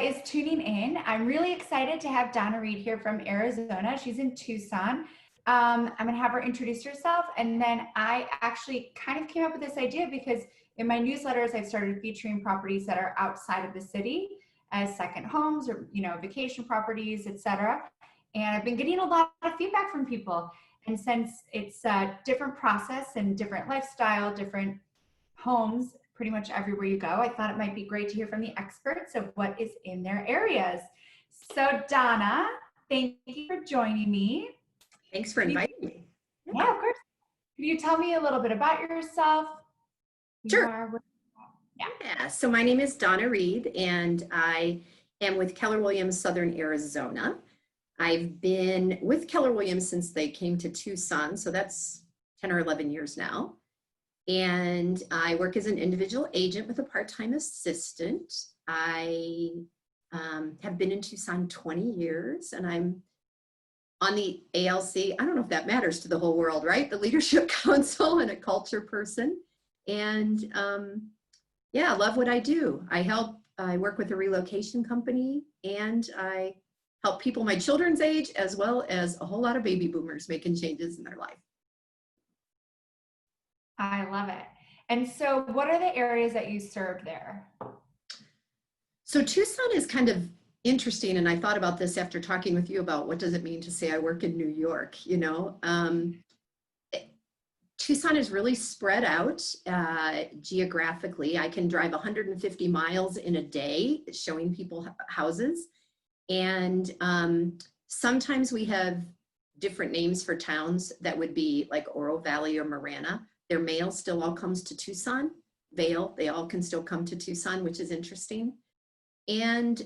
is tuning in. I'm really excited to have Donna Reed here from Arizona. She's in Tucson. I'm going to have her introduce herself. And then I actually kind of came up with this idea because in my newsletters, I've started featuring properties that are outside of the city as second homes or, vacation properties, etc. And I've been getting a lot of feedback from people. And since it's a different process and different lifestyle, different homes, pretty much everywhere you go, I thought it might be great to hear from the experts of what is in their areas. So Donna, thank you for joining me. Thanks for inviting me. Yeah, of course. Can you tell me a little bit about yourself? Sure. Yeah, so my name is Donna Reed, and I am with Keller Williams Southern Arizona. I've been with Keller Williams since they came to Tucson, so that's 10 or 11 years now. And I work as an individual agent with a part-time assistant. I have been in Tucson 20 years, and I'm on the ALC. I don't know if that matters to the whole world, right? The Leadership Council, and a culture person. And yeah, I love what I do. I work with a relocation company, and I help people my children's age, as well as a whole lot of baby boomers making changes in their life. I love it. And so what are the areas that you serve there? So Tucson is kind of interesting, and I thought about this after talking with you about what does it mean to say I work in New York, Tucson is really spread out geographically. I can drive 150 miles in a day showing people houses. And sometimes we have different names for towns that would be like Oro Valley or Marana. Their mail still all comes to Tucson. Vale, they all can still come to Tucson, which is interesting. And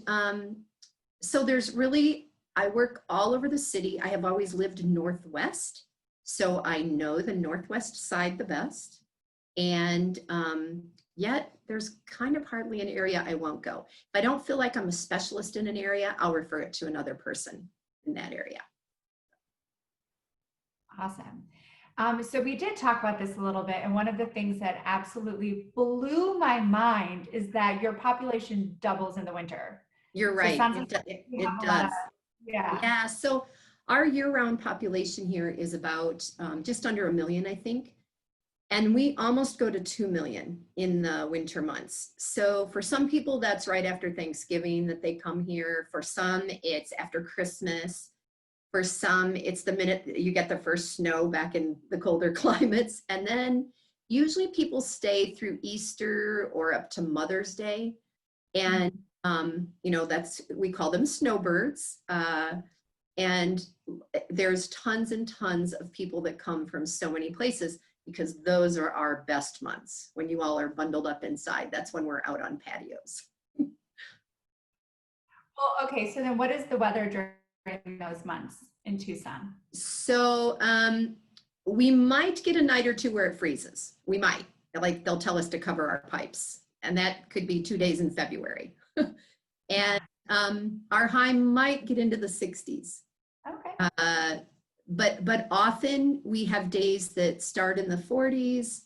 so there's really, I work all over the city. I have always lived northwest, so I know the northwest side the best. And yet there's kind of hardly an area I won't go. If I don't feel like I'm a specialist in an area, I'll refer it to another person in that area. Awesome. So we did talk about this a little bit, and one of the things that absolutely blew my mind is that your population doubles in the winter. You're right. So it does. Yeah. So our year-round population here is about just under 1 million, I think. And we almost go to 2 million in the winter months. So for some people, that's right after Thanksgiving that they come here. For some, it's after Christmas. For some, it's the minute you get the first snow back in the colder climates. And then usually people stay through Easter or up to Mother's Day. And, we call them snowbirds. And there's tons and tons of people that come from so many places, because those are our best months. When you all are bundled up inside, that's when we're out on patios. Well, okay, so then what is the weather during those months in Tucson? So we might get a night or two where it freezes. We might, like they'll tell us to cover our pipes, and that could be 2 days in February. And our high might get into the 60s. Okay. But often we have days that start in the 40s,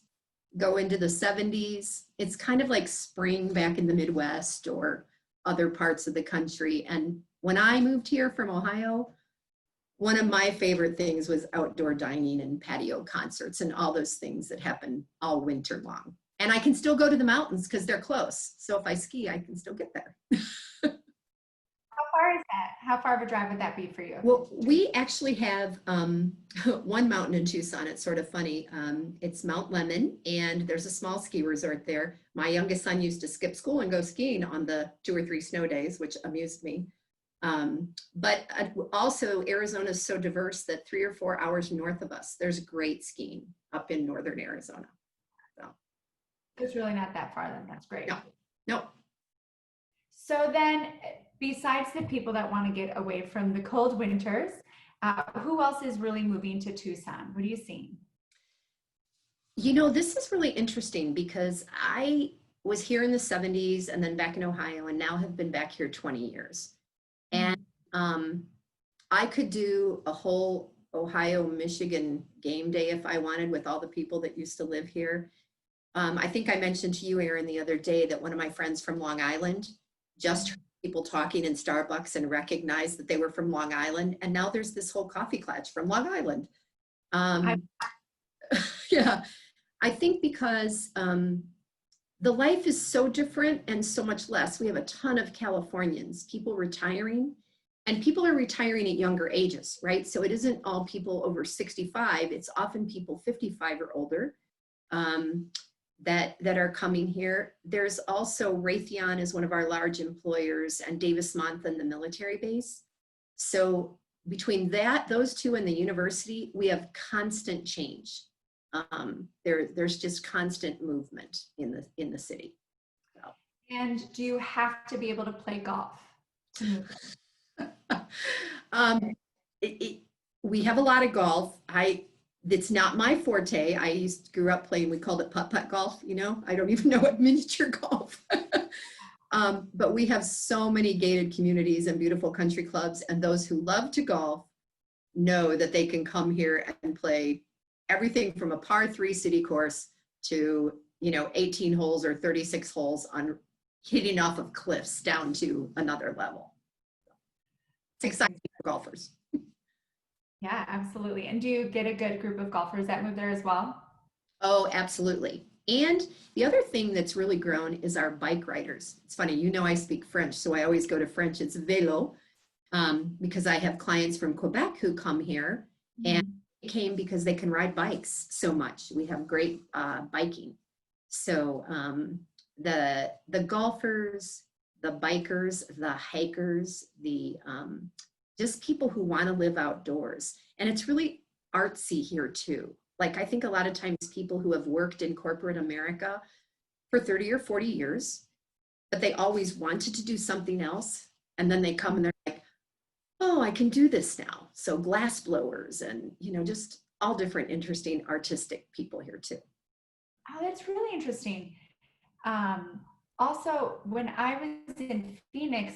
go into the 70s. It's kind of like spring back in the Midwest or other parts of the country. And when I moved here from Ohio, one of my favorite things was outdoor dining and patio concerts and all those things that happen all winter long. And I can still go to the mountains because they're close. So if I ski, I can still get there. How far is that? How far of a drive would that be for you? Well, we actually have one mountain in Tucson. It's sort of funny. It's Mount Lemmon, and there's a small ski resort there. My youngest son used to skip school and go skiing on the 2 or 3 snow days, which amused me. But also Arizona is so diverse that 3 or 4 hours north of us, there's great skiing up in northern Arizona. So it's really not that far then. That's great. No. So then, besides the people that want to get away from the cold winters, who else is really moving to Tucson? What are you seeing? This is really interesting because I was here in the 70s and then back in Ohio, and now have been back here 20 years. And I could do a whole Ohio-Michigan game day if I wanted, with all the people that used to live here. I think I mentioned to you, Erin, the other day that one of my friends from Long Island just people talking in Starbucks and recognized that they were from Long Island. And now there's this whole coffee clutch from Long Island. Yeah, I think because the life is so different and so much less. We have a ton of Californians, people retiring, and people are retiring at younger ages, right? So it isn't all people over 65, it's often people 55 or older that are coming here. There's also Raytheon is one of our large employers, and Davis Monthan, the military base. So between those two and the university, we have constant change. There's just constant movement in the city. So. And do you have to be able to play golf to move? We have a lot of golf. It's not my forte. Grew up playing, we called it putt-putt golf, you know? I don't even know what miniature golf. But we have so many gated communities and beautiful country clubs, and those who love to golf know that they can come here and play everything from a par 3 city course to, 18 holes or 36 holes on hitting off of cliffs down to another level. It's exciting for golfers. Yeah, absolutely. And do you get a good group of golfers that move there as well? Oh, absolutely. And the other thing that's really grown is our bike riders. It's funny, I speak French, so I always go to French. It's vélo, because I have clients from Quebec who come here, and they came because they can ride bikes so much. We have great biking. So the golfers, the bikers, the hikers, the just people who want to live outdoors. And it's really artsy here too. Like, I think a lot of times people who have worked in corporate America for 30 or 40 years, but they always wanted to do something else. And then they come and they're like, oh, I can do this now. So glass blowers and, just all different interesting artistic people here too. Oh, that's really interesting. Also, when I was in Phoenix,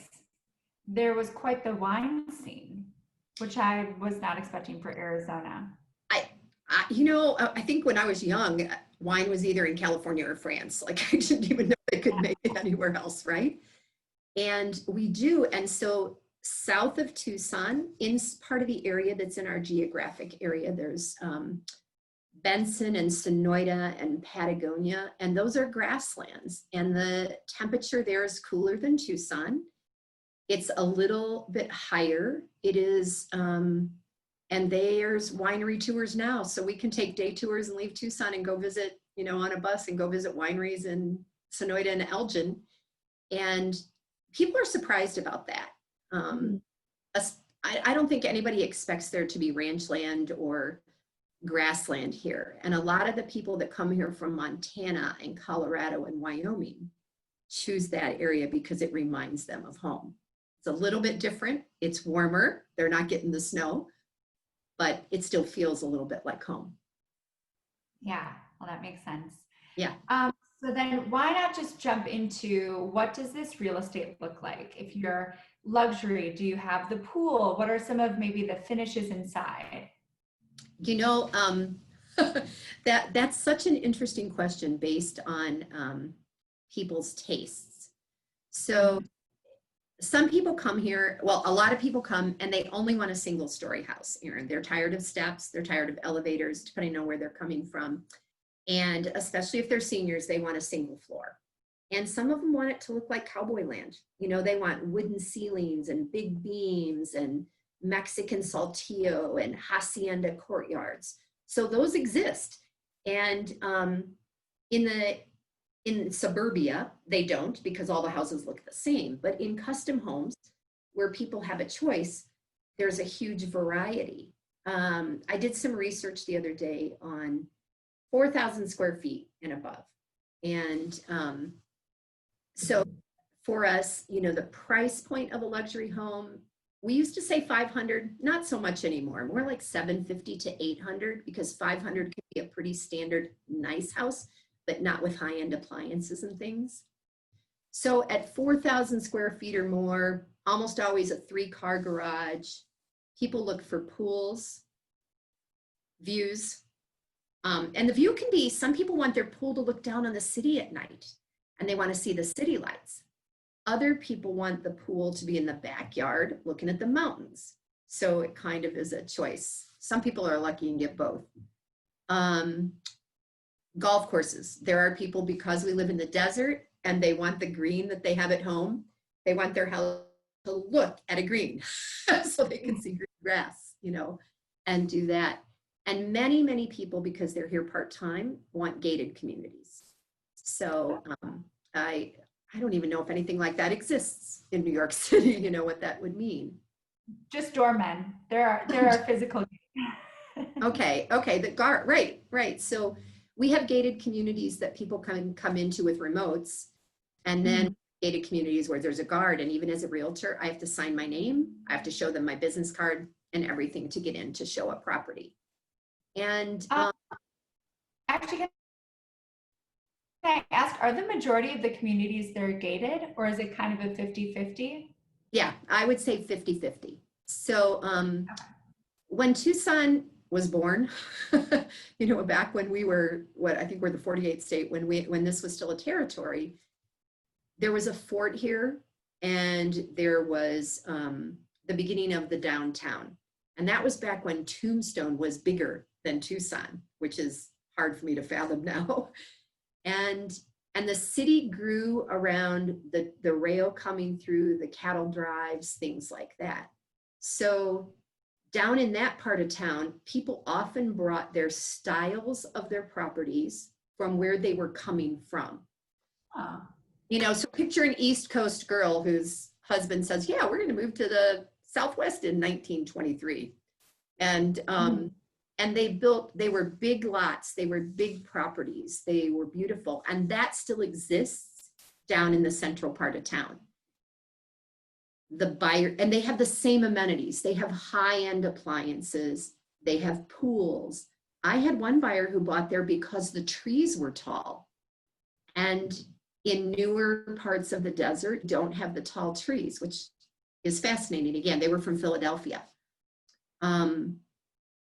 there was quite the wine scene, which I was not expecting for Arizona. I think when I was young, wine was either in California or France. Like, I didn't even know they could make it anywhere else, right? And we do. And so south of Tucson, in part of the area that's in our geographic area, there's Benson and Sonoyta and Patagonia, and those are grasslands. And the temperature there is cooler than Tucson. It's a little bit higher. It is, and there's winery tours now. So we can take day tours and leave Tucson and go visit, on a bus and go visit wineries in Sonoyta and Elgin. And people are surprised about that. I don't think anybody expects there to be ranch land or grassland here. And a lot of the people that come here from Montana and Colorado and Wyoming choose that area because it reminds them of home. It's a little bit different. It's warmer. They're not getting the snow, but it still feels a little bit like home. Yeah, well, that makes sense. Yeah. So then why not just jump into what does this real estate look like? If you're luxury, do you have the pool? What are some of maybe the finishes inside? That's such an interesting question based on people's tastes. So some people come here, well, a lot of people come and they only want a single story house, Erin. They're tired of steps, they're tired of elevators, depending on where they're coming from. And especially if they're seniors, they want a single floor. And some of them want it to look like cowboy land. They want wooden ceilings and big beams and Mexican saltillo and hacienda courtyards. So those exist. And in suburbia, they don't, because all the houses look the same. But in custom homes where people have a choice, there's a huge variety. I did some research the other day on 4,000 square feet and above. And so for us, the price point of a luxury home, we used to say 500, not so much anymore, more like 750 to 800, because 500 can be a pretty standard nice house, but not with high-end appliances and things. So at 4,000 square feet or more, almost always a 3-car garage, people look for pools, views. And the view can be, some people want their pool to look down on the city at night and they want to see the city lights. Other people want the pool to be in the backyard looking at the mountains. So it kind of is a choice. Some people are lucky and get both. Golf courses. There are people, because we live in the desert and they want the green that they have at home, they want their house to look at a green so they can see green grass, you know, and do that. And many, many people, because they're here part-time, want gated communities. So I don't even know if anything like that exists in New York City, you know, what that would mean. Just doormen. There are physical. Okay, right. So we have gated communities that people can come into with remotes, and then gated communities where there's a guard. And even as a realtor, I have to sign my name. I have to show them my business card and everything to get in to show a property. And actually, can I ask, are the majority of the communities that are gated, or is it kind of a 50-50? Yeah, I would say 50-50. So when Tucson was born, you know, back when we were, I think we're the 48th state, when this was still a territory, there was a fort here, and there was the beginning of the downtown. And that was back when Tombstone was bigger than Tucson, which is hard for me to fathom now. And the city grew around the rail coming through, the cattle drives, things like that. So down in that part of town, people often brought their styles of their properties from where they were coming from. You know, so picture an East Coast girl whose husband says, yeah, we're going to move to the Southwest in 1923. And they were big lots, they were big properties, they were beautiful. And that still exists down in the central part of town. The buyer, and they have the same amenities. They have high-end appliances, they have pools. I had one buyer who bought there because the trees were tall. And in newer parts of the desert, don't have the tall trees, which is fascinating. Again, they were from Philadelphia.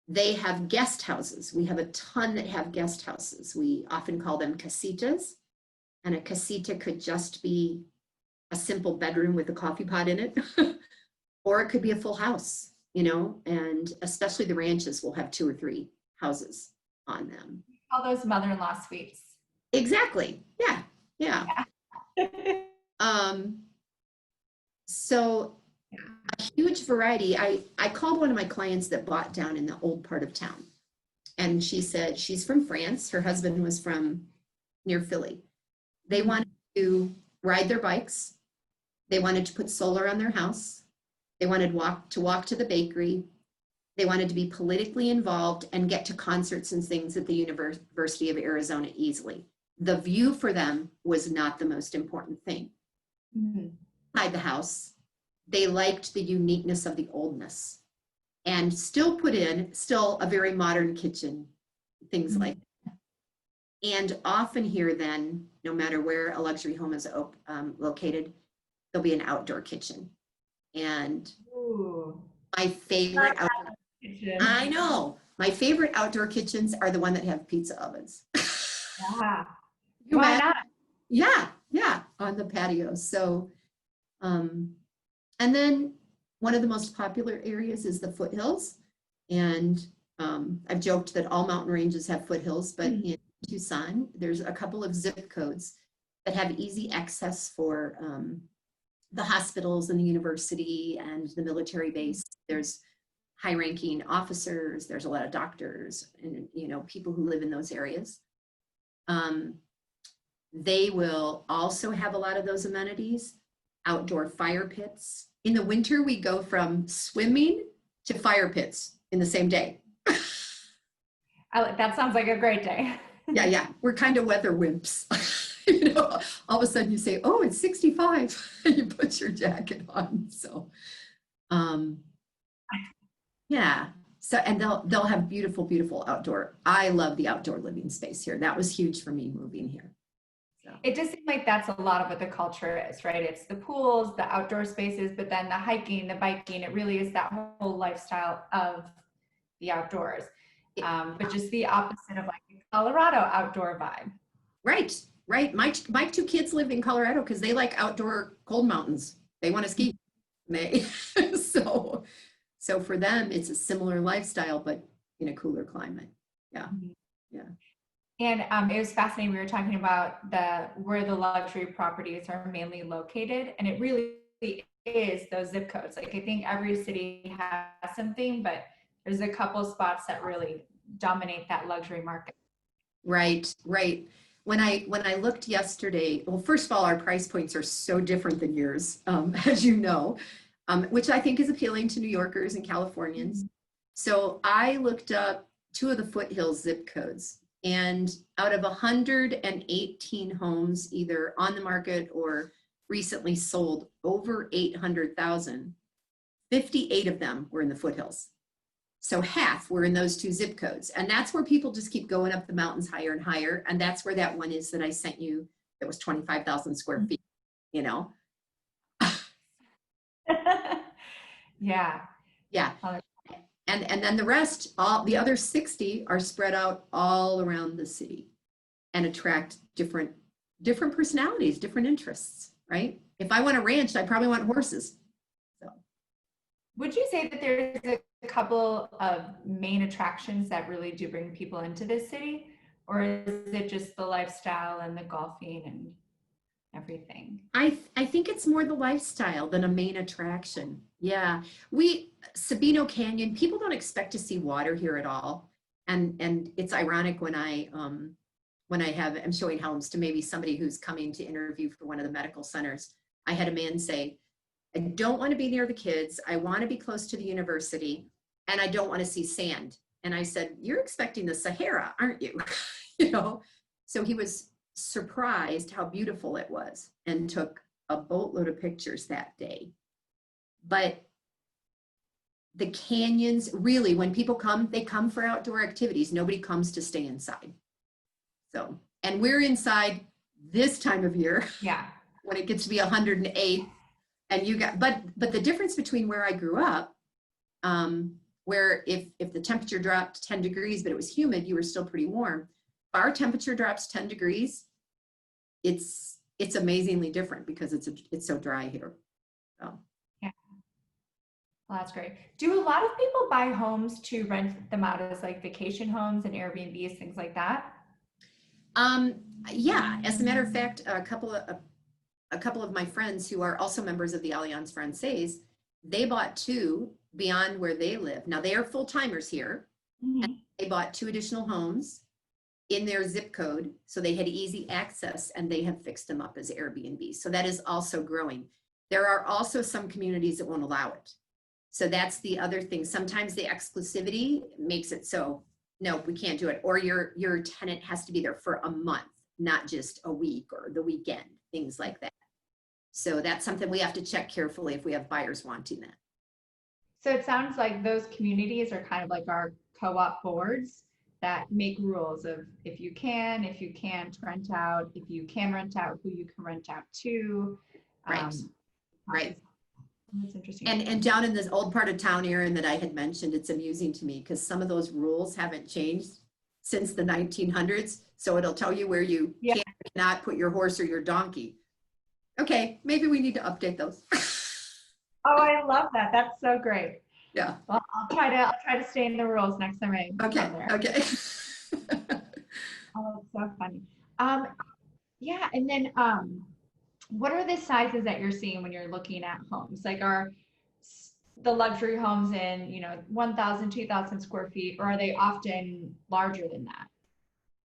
They have guest houses. We have a ton that have guest houses. We often call them casitas. And a casita could just be a simple bedroom with a coffee pot in it, or it could be a full house, you know, and especially the ranches will have 2 or 3 houses on them. All those mother-in-law suites. Exactly. Yeah. So a huge variety. I called one of my clients that bought down in the old part of town, and she said she's from France. Her husband was from near Philly. They wanted to ride their bikes. They wanted to put solar on their house. They wanted to walk to the bakery. They wanted to be politically involved and get to concerts and things at the University of Arizona easily. The view for them was not the most important thing. Inside the house, they liked the uniqueness of the oldness, and still put in a very modern kitchen, things like that. And often here then, no matter where a luxury home is located, there'll be an outdoor kitchen. And my favorite outdoor kitchen. I know. My favorite outdoor kitchens are the one that have pizza ovens. Yeah. Why not? Yeah, on the patio. So, and then one of the most popular areas is the foothills. And I've joked that all mountain ranges have foothills, but in Tucson, there's a couple of zip codes that have easy access for the hospitals and the university and the military base. There's high-ranking officers, there's a lot of doctors and, you know, people who live in those areas. They will also have a lot of those amenities, outdoor fire pits. In the winter, we go from swimming to fire pits in the same day. That sounds like a great day. Yeah. We're kind of weather wimps. You know, all of a sudden you say, oh, it's 65, and you put your jacket on. So, yeah. So, and they'll have beautiful, beautiful outdoor. I love the outdoor living space here. That was huge for me moving here. So. It just seems like that's a lot of what the culture is, right? It's the pools, the outdoor spaces, but then the hiking, the biking, it really is that whole lifestyle of the outdoors. But just the opposite of like the Colorado outdoor vibe. Right. Right. My two kids live in Colorado because they like outdoor cold mountains. They want to ski. They so so for them it's a similar lifestyle, but in a cooler climate. Yeah. Mhm. Yeah. And it was fascinating. We were talking about where the luxury properties are mainly located, and it really is those zip codes. Like I think every city has something, but there's a couple spots that really dominate that luxury market. Right, right. When I looked yesterday, well, first of all, our price points are so different than yours, as you know, which I think is appealing to New Yorkers and Californians. So I looked up two of the foothills zip codes, and out of 118 homes, either on the market or recently sold, over 800,000, 58 of them were in the foothills. So half were in those two zip codes. And that's where people just keep going up the mountains higher and higher. And that's where that one is that I sent you that was 25,000 square feet, you know? Yeah. Yeah. And then the rest, all the other 60 are spread out all around the city and attract different personalities, different interests, right? If I want a ranch, I probably want horses. So Would you say that there's a couple of main attractions that really do bring people into this city? Or is it just the lifestyle and the golfing and everything? I think it's more the lifestyle than a main attraction. Yeah. Sabino Canyon, people don't expect to see water here at all. And it's ironic when I'm showing homes to maybe somebody who's coming to interview for one of the medical centers. I had a man say, I don't want to be near the kids. I want to be close to the university, and I don't want to see sand. And I said, you're expecting the Sahara, aren't you? You know, so he was surprised how beautiful it was and took a boatload of pictures that day. But the canyons, really, when people come, they come for outdoor activities. Nobody comes to stay inside. So, and we're inside this time of year. Yeah. When it gets to be 108. And but the difference between where I grew up, where if the temperature dropped 10 degrees, but it was humid, you were still pretty warm. If our temperature drops 10 degrees, it's amazingly different because it's so dry here. So. Yeah. Well, that's great. Do a lot of people buy homes to rent them out as like vacation homes and Airbnbs, things like that? Yeah, as a matter of fact, a couple of my friends who are also members of the Alliance Francaise, they bought two beyond where they live. Now they are full-timers here. Mm-hmm. And they bought two additional homes in their zip code. So they had easy access and they have fixed them up as Airbnb. So that is also growing. There are also some communities that won't allow it. So that's the other thing. Sometimes the exclusivity makes it so, no, we can't do it. Or your tenant has to be there for a month, not just a week or the weekend, things like that. So that's something we have to check carefully if we have buyers wanting that. So it sounds like those communities are kind of like our co-op boards that make rules of if you can't rent out, if you can rent out, who you can rent out to. Right. Right. That's interesting. And down in this old part of town, Erin, that I had mentioned, it's amusing to me because some of those rules haven't changed since the 1900s. So it'll tell you where you cannot put your horse or your donkey. Okay, maybe we need to update those. Oh, I love that. That's so great. Yeah. Well, I'll try to stay in the rules next time I come there. Okay. Oh, that's so funny. Yeah, and then what are the sizes that you're seeing when you're looking at homes? Like are the luxury homes in, 1,000, 2,000 square feet, or are they often larger than that?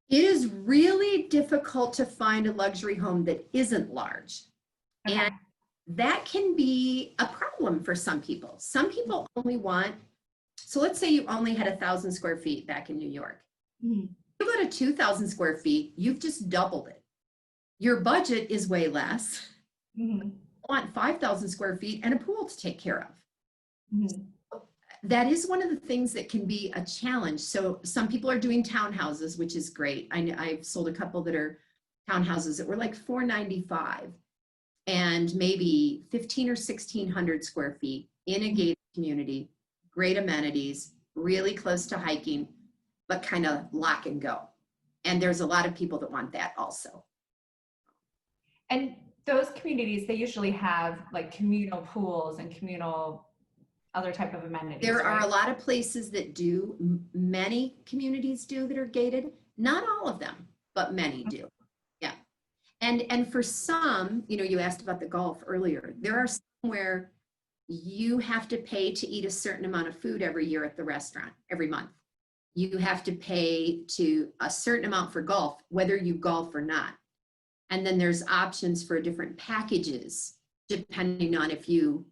It is really difficult to find a luxury home that isn't large. Okay. And that can be a problem for some people. Some people only want, so let's say you only had 1,000 square feet back in New York. Mm-hmm. You go to 2,000 square feet, you've just doubled it. Your budget is way less. Mm-hmm. You want 5,000 square feet and a pool to take care of. Mm-hmm. That is one of the things that can be a challenge. So some people are doing townhouses, which is great. I've sold a couple that are townhouses that were like $495 and maybe 1,500 or 1,600 square feet in a gated community, great amenities, really close to hiking, but kind of lock and go. And there's a lot of people that want that also. And those communities, they usually have like communal pools and communal other type of amenities. There are right? a lot of places that do, many communities do that are gated. Not all of them, but many do. Yeah. And for some, you know, you asked about the golf earlier. There are some where you have to pay to eat a certain amount of food every year at the restaurant, every month. You have to pay to a certain amount for golf, whether you golf or not. And then there's options for different packages, depending on if you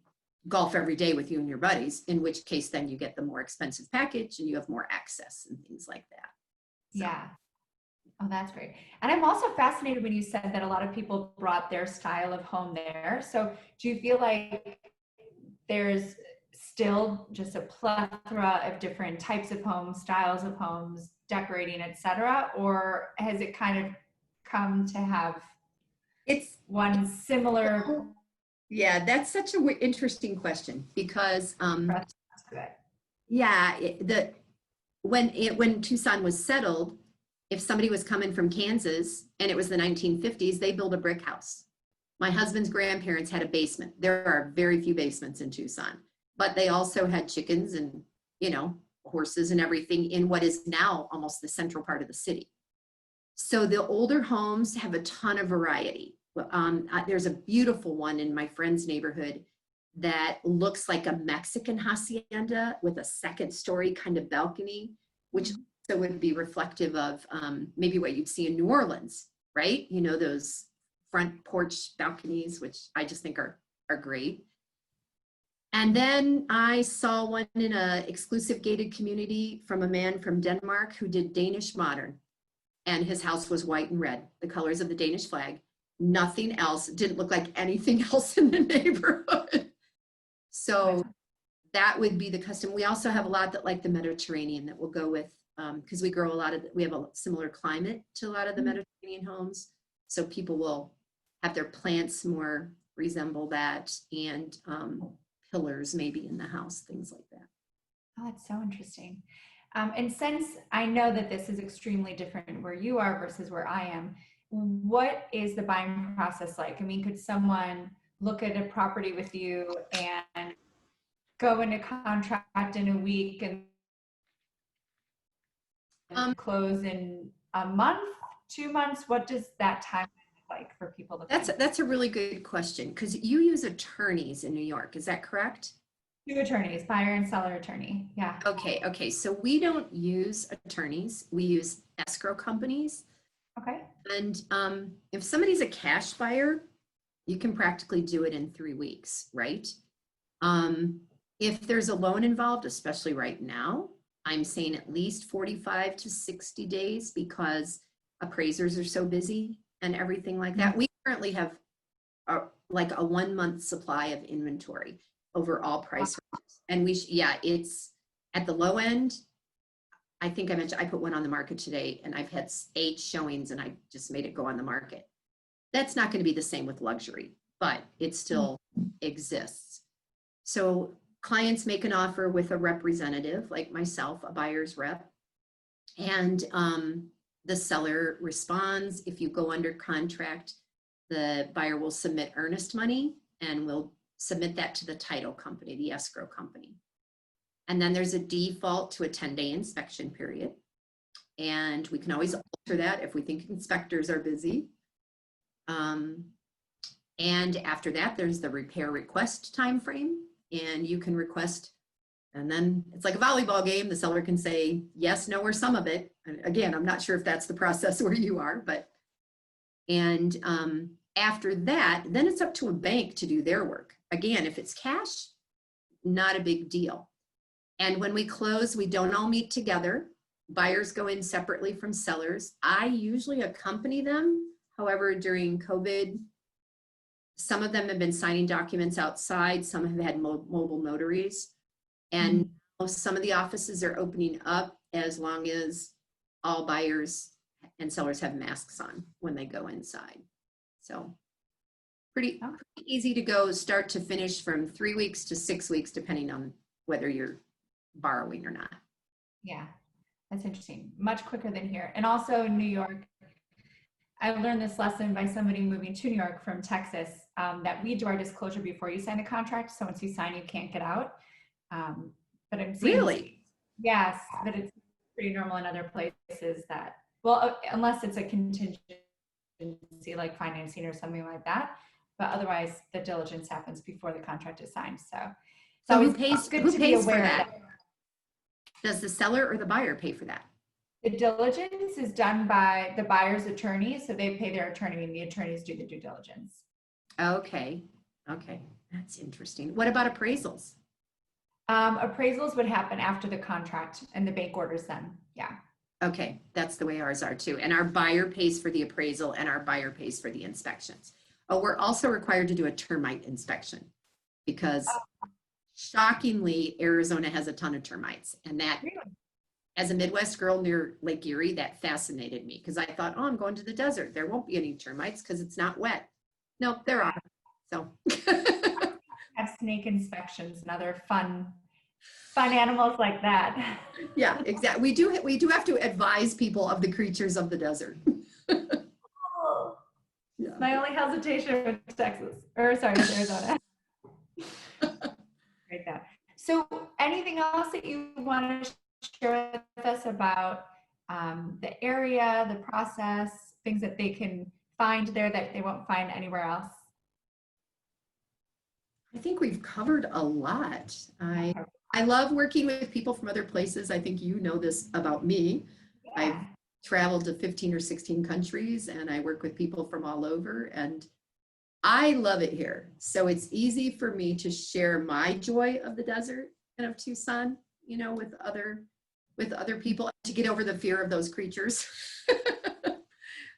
golf every day with you and your buddies, in which case then you get the more expensive package and you have more access and things like that. So. Yeah. Oh, that's great. And I'm also fascinated when you said that a lot of people brought their style of home there. So do you feel like there's still just a plethora of different types of homes, styles of homes, decorating, etc., or has it kind of come to have one similar? Yeah, that's such an interesting question because yeah, when Tucson was settled, if somebody was coming from Kansas and it was the 1950s, they built a brick house. My husband's grandparents had a basement. There are very few basements in Tucson, but they also had chickens and, you know, horses and everything in what is now almost the central part of the city. So the older homes have a ton of variety. There's a beautiful one in my friend's neighborhood that looks like a Mexican hacienda with a second story kind of balcony, which also would be reflective of maybe what you'd see in New Orleans, right? You know, those front porch balconies, which I just think are great. And then I saw one in an exclusive gated community from a man from Denmark who did Danish modern. And his house was white and red, the colors of the Danish flag. Nothing else, didn't look like anything else in the neighborhood. So that would be the custom. We also have a lot that like the Mediterranean that will go with, because we grow a lot of, we have a similar climate to a lot of the Mediterranean homes. So people will have their plants more resemble that, and pillars maybe in the house, things like that. Oh, that's so interesting. And since I know that this is extremely different where you are versus where I am, what is the buying process like? I mean, could someone look at a property with you and go into contract in a week and close in a month, 2 months? What does that time look like for people to That's a really good question, because you use attorneys in New York, is that correct? 2 attorneys, buyer and seller attorney. Yeah. Okay. So we don't use attorneys. We use escrow companies. Okay. And if somebody's a cash buyer, you can practically do it in 3 weeks, right? If there's a loan involved, especially right now, I'm saying at least 45 to 60 days because appraisers are so busy and everything like that. We currently have like a 1 month supply of inventory over all price ranges. And it's at the low end. I think I mentioned I put one on the market today and I've had 8 showings and I just made it go on the market. That's not going to be the same with luxury, but it still exists. So clients make an offer with a representative like myself, a buyer's rep, and the seller responds. If you go under contract, the buyer will submit earnest money and will submit that to the title company, the escrow company. And then there's a default to a 10-day inspection period. And we can always alter that if we think inspectors are busy. And after that, there's the repair request time frame. And you can request, and then it's like a volleyball game. The seller can say yes, no, or some of it. And again, I'm not sure if that's the process where you are, but, and after that, then it's up to a bank to do their work. Again, if it's cash, not a big deal. And when we close, we don't all meet together. Buyers go in separately from sellers. I usually accompany them. However, during COVID, some of them have been signing documents outside. Some have had mobile notaries. And some of the offices are opening up as long as all buyers and sellers have masks on when they go inside. So pretty easy to go start to finish from 3 weeks to 6 weeks, depending on whether you're borrowing or not. Yeah, that's interesting. Much quicker than here. And also in New York, I learned this lesson by somebody moving to New York from Texas, that we do our disclosure before you sign a contract. So once you sign, you can't get out. But I'm seeing, Really? yes, but it's pretty normal in other places that, well, unless it's a contingency like financing or something like that. But otherwise, the diligence happens before the contract is signed. So who it's pays, good who to be pays for aware of that? that. Does the seller or the buyer pay for that? The diligence is done by the buyer's attorney, so they pay their attorney and the attorneys do the due diligence. Okay. Okay. That's interesting. What about appraisals? Appraisals would happen after the contract and the bank orders them. Yeah. Okay. That's the way ours are too. And our buyer pays for the appraisal and our buyer pays for the inspections. Oh, we're also required to do a termite inspection because shockingly, Arizona has a ton of termites. And that, Really? as a Midwest girl near Lake Erie, that fascinated me because I thought, oh, I'm going to the desert. There won't be any termites because it's not wet. No, there are. So Have snake inspections and other fun animals like that. yeah, exactly. We do have to advise people of the creatures of the desert. Oh, Yeah. my only hesitation with Texas, or sorry, with Arizona. Right there. So anything else that you want to share with us about the area, the process, things that they can find there that they won't find anywhere else? I think we've covered a lot. I love working with people from other places. I think you know this about me. Yeah. I've traveled to 15 or 16 countries and I work with people from all over and I love it here. So it's easy for me to share my joy of the desert and of Tucson, you know, with other people to get over the fear of those creatures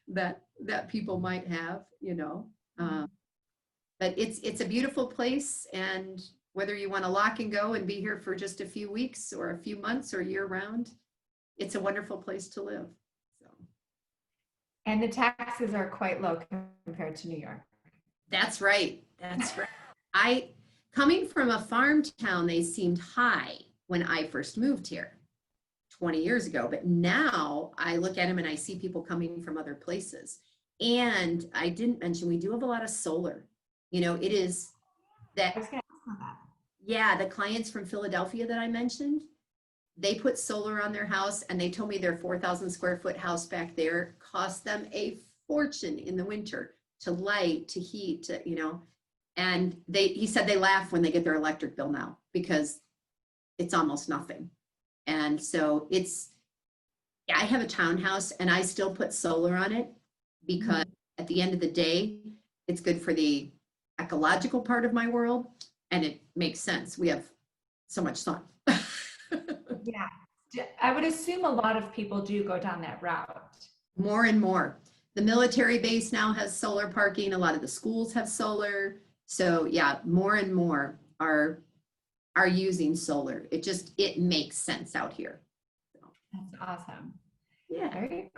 that people might have, you know. But it's a beautiful place, and whether you want to lock and go and be here for just a few weeks or a few months or year round, it's a wonderful place to live. So. And the taxes are quite low compared to New York. That's right. That's right. Coming from a farm town, they seemed high when I first moved here 20 years ago, but now I look at them and I see people coming from other places. And I didn't mention, we do have a lot of solar. You know, it is that, yeah, the clients from Philadelphia that I mentioned, they put solar on their house and they told me their 4,000 square foot house back there cost them a fortune in the winter to light, to heat, to, you know, and he said they laugh when they get their electric bill now because it's almost nothing. And so I have a townhouse and I still put solar on it because at the end of the day, it's good for the ecological part of my world and it makes sense. We have so much sun. Yeah, I would assume a lot of people do go down that route. More and more. The military base now has solar parking. A lot of the schools have solar. So yeah, more and more are using solar. It makes sense out here. So. That's awesome. Yeah. Very